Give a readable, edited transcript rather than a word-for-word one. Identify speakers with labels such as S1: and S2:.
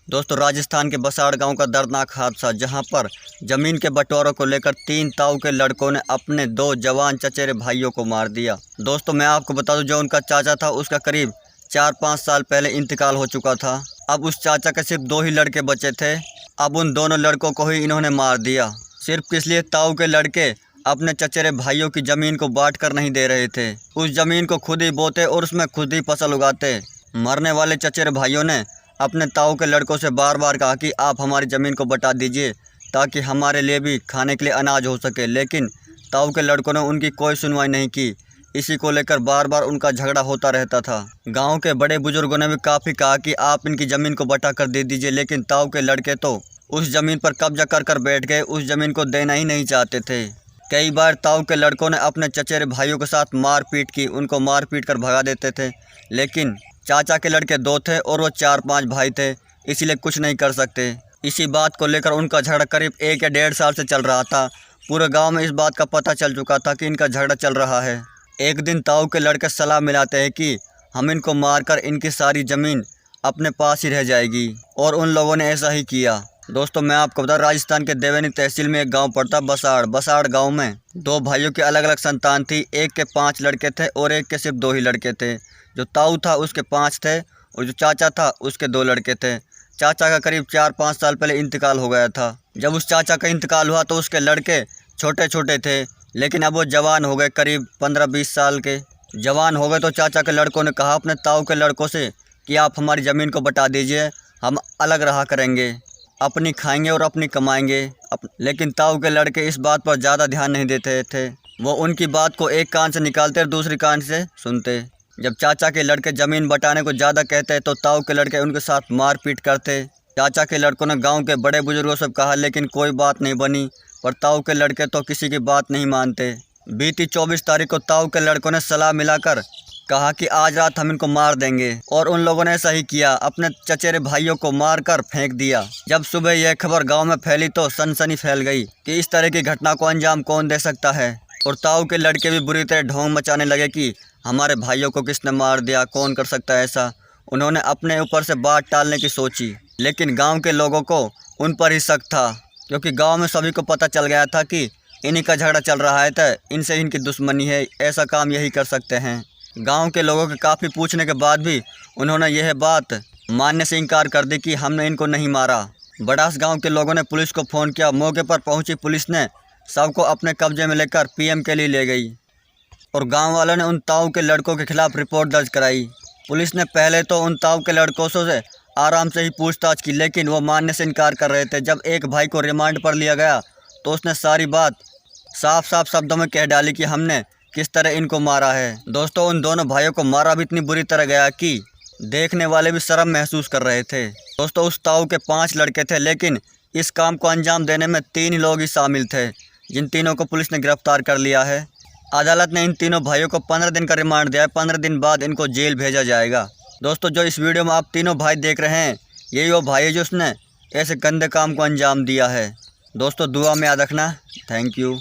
S1: दोस्तों, राजस्थान के बसाड़ गांव का दर्दनाक हादसा, जहां पर जमीन के बंटवारे को लेकर 3 ताऊ के लड़कों ने अपने 2 जवान चचेरे भाइयों को मार दिया। दोस्तों, मैं आपको बता दूं, जो उनका चाचा था उसका करीब 4-5 साल पहले इंतकाल हो चुका था। अब उस चाचा के सिर्फ 2 ही लड़के बचे थे। अब उन दोनों लड़कों को ही इन्होंने मार दिया, सिर्फ किस लिए? ताऊ के लड़के अपने चचेरे भाइयों की ज़मीन को बांट कर नहीं दे रहे थे। उस ज़मीन को खुद ही बोते और उसमें खुद ही फसल उगाते। मरने वाले चचेरे भाइयों ने अपने ताऊ के लड़कों से बार बार कहा कि आप हमारी ज़मीन को बटा दीजिए ताकि हमारे लिए भी खाने के लिए अनाज हो सके, लेकिन ताऊ के लड़कों ने उनकी कोई सुनवाई नहीं की। इसी को लेकर बार बार उनका झगड़ा होता रहता था। गांव के बड़े बुजुर्गों ने भी काफ़ी कहा कि आप इनकी ज़मीन को बटा कर दे दीजिए, लेकिन ताऊ के लड़के तो उस ज़मीन पर कब्जा कर बैठ गए, उस ज़मीन को देना ही नहीं चाहते थे। कई बार ताऊ के लड़कों ने अपने चचेरे भाइयों के साथ मारपीट की, उनको मार पीट कर भगा देते थे, लेकिन चाचा के लड़के 2 थे और वो 4-5 भाई थे, इसीलिए कुछ नहीं कर सकते। इसी बात को लेकर उनका झगड़ा करीब 1 या 1.5 साल से चल रहा था। पूरे गांव में इस बात का पता चल चुका था कि इनका झगड़ा चल रहा है। एक दिन ताऊ के लड़के सलाह मिलाते हैं कि हम इनको मारकर इनकी सारी ज़मीन अपने पास ही रह जाएगी, और उन लोगों ने ऐसा ही किया। दोस्तों, मैं आपको बता, राजस्थान के देवनी तहसील में एक गांव पड़ता बसाड़। बसाड़ गांव में 2 भाइयों की अलग अलग संतान थी। एक के 5 लड़के थे और एक के सिर्फ 2 ही लड़के थे। जो ताऊ था उसके 5 थे और जो चाचा था उसके 2 लड़के थे। चाचा का करीब 4-5 साल पहले इंतकाल हो गया था। जब उस चाचा का इंतकाल हुआ तो उसके लड़के छोटे छोटे थे, लेकिन अब वो जवान हो गए, करीब 15-20 साल के जवान हो गए। तो चाचा के लड़कों ने कहा अपने ताऊ के लड़कों से कि आप हमारी ज़मीन को बटा दीजिए, हम अलग रहा करेंगे, अपनी खाएंगे और अपनी कमाएंगे। लेकिन ताऊ के लड़के इस बात पर ज़्यादा ध्यान नहीं देते थे। वो उनकी बात को एक कान से निकालते और दूसरी कान से सुनते। जब चाचा के लड़के ज़मीन बटाने को ज़्यादा कहते तो ताऊ के लड़के उनके साथ मारपीट करते। चाचा के लड़कों ने गांव के बड़े बुजुर्गों से कहा, लेकिन कोई बात नहीं बनी, पर ताऊ के लड़के तो किसी की बात नहीं मानते। बीती 24 तारीख को ताऊ के लड़कों ने सलाह मिलाकर कहा कि आज रात हम इनको मार देंगे, और उन लोगों ने ऐसा ही किया, अपने चचेरे भाइयों को मारकर फेंक दिया। जब सुबह यह खबर गांव में फैली तो सनसनी फैल गई कि इस तरह की घटना को अंजाम कौन दे सकता है। और ताऊ के लड़के भी बुरी तरह ढोंग मचाने लगे कि हमारे भाइयों को किसने मार दिया, कौन कर सकता है ऐसा। उन्होंने अपने ऊपर से बात टालने की सोची, लेकिन गाँव के लोगों को उन पर ही शक था, क्योंकि गाँव में सभी को पता चल गया था कि इन्हीं का झगड़ा चल रहा है, तो इनसे इनकी दुश्मनी है, ऐसा काम यही कर सकते हैं। गांव के लोगों के काफ़ी पूछने के बाद भी उन्होंने यह बात मानने से इनकार कर दी कि हमने इनको नहीं मारा। बड़ास गांव के लोगों ने पुलिस को फ़ोन किया। मौके पर पहुंची पुलिस ने सबको अपने कब्जे में लेकर पीएम के लिए ले गई, और गांव वालों ने उन ताऊ के लड़कों के खिलाफ रिपोर्ट दर्ज कराई। पुलिस ने पहले तो उन ताऊ के लड़कों से आराम से ही पूछताछ की, लेकिन वो मानने से इनकार कर रहे थे। जब एक भाई को रिमांड पर लिया गया तो उसने सारी बात साफ साफ शब्दों में कह डाली कि हमने किस तरह इनको मारा है। दोस्तों, उन दोनों भाइयों को मारा भी इतनी बुरी तरह गया कि देखने वाले भी शर्म महसूस कर रहे थे। दोस्तों, उस ताऊ के 5 लड़के थे, लेकिन इस काम को अंजाम देने में 3 ही लोग ही शामिल थे, जिन तीनों को पुलिस ने गिरफ्तार कर लिया है। अदालत ने इन तीनों भाइयों को 15 दिन का रिमांड दिया है। 15 दिन बाद इनको जेल भेजा जाएगा। दोस्तों, जो इस वीडियो में आप तीनों भाई देख रहे हैं, यही वो भाई है जो उसने ऐसे गंदे काम को अंजाम दिया है। दोस्तों, दुआ में याद रखना। Thank you.